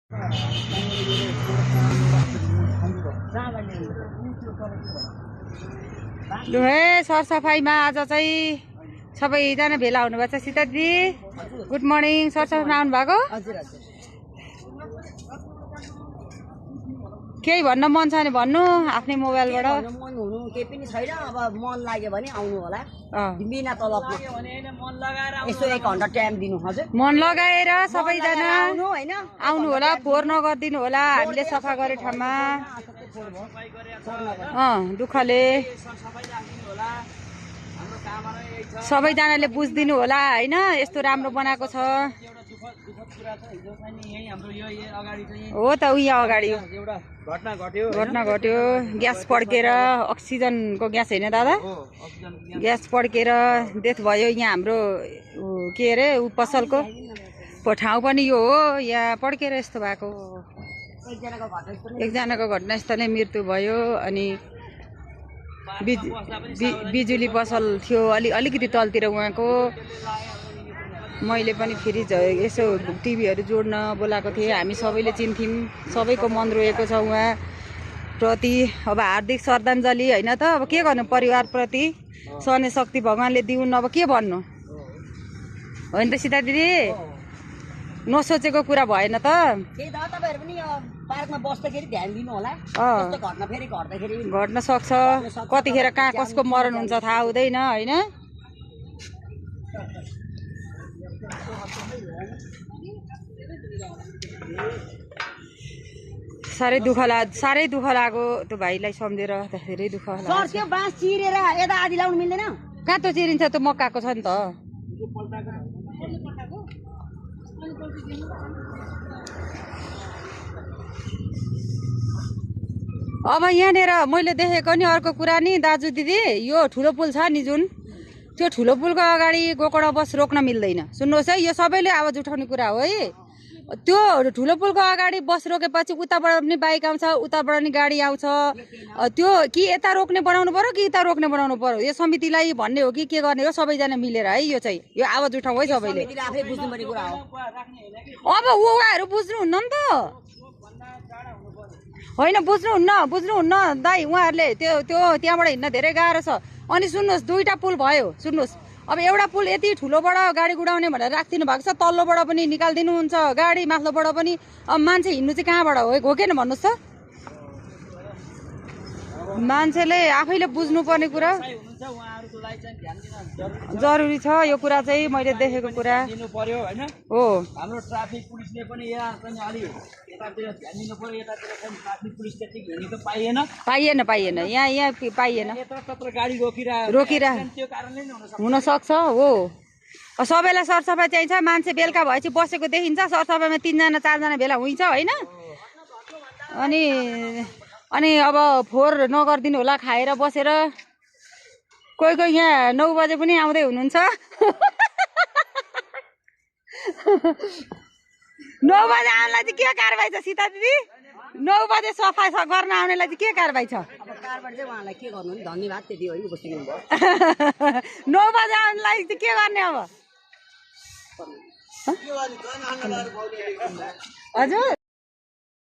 लु है सरसफाइमा आज चाहिँ सबैजना भेला हुनुभएको छ। सीता दिदी गुड मर्निङ। सरसफाइमा आउनु भएको? केही भन्न मन छ भने भन्नु आफ्नै मोबाइलबाट। मन हुनु केही पनि छैन, अब मन लाग्यो भने आउनु होला। बिना तलबमा यसो 1 घण्टा टाइम दिनु। हजुर मन लगाएर सबैजना आउनु हैन, आउनु होला। फोहोर नगरिदिनु होला, हामीले सफा गरे ठाउँमा दुःखले सबैजनाले बुझिदिनु होला हैन। यस्तो राम्रो बनाएको छ हो त। उयो अगाडि घटना घट्यो, ग्यास पड्केर, अक्सिजनको ग्यास होइन दादा, ग्यास पड्केर डेथ भयो यहाँ हाम्रो के अरे पसलको ठाउँ पनि यो हो। यहाँ पड्केर यस्तो भएको एकजनाको घटनास्थलमै मृत्यु भयो। अनि बिजुली पसल थियो अलिकति तलतिर उहाँको। मैले पनि फेरि यसो टिभीहरू जोड्न बोलाएको थिएँ। हामी सबैले चिन्थ्यौँ, सबैको मन रोएको छ उहाँ प्रति। अब हार्दिक श्रद्धाञ्जली होइन त। अब के गर्नु, परिवारप्रति सहने शक्ति भगवान्ले दिउन्। अब के भन्नु होइन त सीता दिदी? नसोचेको कुरा भएन त। तपाईहरु पनि पार्कमा बस्दाखेरि ध्यान दिनु होला। यस्तो घटना फेरि घट्दाखेरि घट्न सक्छ। कतिखेर कहाँ कसको मरण हुन्छ थाहा हुँदैन हैन। साह्रै दुःख लाग्यो त्यो भाइलाई सम्झेर। धेरै दुःख लाग्यो। सर त्यो बाँस चिरेर यता आदि लाउनु मिल्दैन? कहाँ त चिरिन्छ, त्यो मक्काको छ नि त। अब यहाँनिर मैले देखेको नि अर्को कुरा नि दाजु दिदी, यो ठुलो पुल छ नि जुन, त्यो ठुलो पुलको अगाडि गोकर्ण बस रोक्न मिल्दैन। सुन्नुहोस् है, यो सबैले आवाज उठाउने कुरा हो है। त्यो ठुलो पुलको अगाडि बस रोकेपछि उताबाट पनि बाइक आउँछ, उताबाट पनि गाडी आउँछ। त्यो कि यता रोक्ने बनाउनु पर्यो कि यता रोक्ने बनाउनु पर्यो, यो समितिलाई भन्ने हो कि के गर्ने हो? सबैजना मिलेर है यो चाहिँ यो आवाज उठाउँ है सबैले। अब उहाँहरू बुझ्नुहुन्न नि त होइन, बुझ्नुहुन्न दाइ उहाँहरूले। त्यो त्यहाँबाट हिँड्न धेरै गाह्रो छ। अनि सुन्नुहोस्, 2टा पुल भयो। सुन्नुहोस्, अब एउटा पुल यति ठुलोबाट गाडी गुडाउने भनेर राखिदिनु भएको छ, तल्लोबाट पनि निकालिदिनुहुन्छ गाडी, माथिल्लोबाट पनि। अब मान्छे हिँड्नु चाहिँ कहाँबाट हो के भन्नुहोस् त? मान्छेले आफैले बुझ्नुपर्ने कुरा जरुरी छ। यो कुरा चाहिँ मैले देखेको कुरा हो। हाम्रो ट्राफिक पुलिसले पनि यहाँ चाहिँ अलि यतातिर ध्यान दिनु पर्यो। यतातिर चाहिँ ट्राफिक पुलिस त्यति हिँड्नु त पाइएन यहाँ पाइएन। यत्र गाडी रोकिरा त्यो कारणले नै हुन सक्छ हो। सबैलाई सरसफाइ चाहिन्छ। मान्छे बेलुका भएपछि बसेको देखिन्छ। सरसफाइमा 3जना 4जना भेला हुन्छ होइन। अनि अब फोहोर नगरिदिनु होला खाएर बसेर। कोही यहाँ 9 बजे पनि आउँदै हुनुहुन्छ। 9 बजे आउनलाई चाहिँ के कारबाही छ सीता दिदी? 9 बजे सफाइ गर्न आउनेलाई चाहिँ के कारबाही छ? अब कारबाट चाहिँ उहाँलाई के गर्नु नि, धन्यवाद त्यति हो नि बसिदिनु भयो। 9 बजे आउनलाई चाहिँ के गर्ने अब? हजुर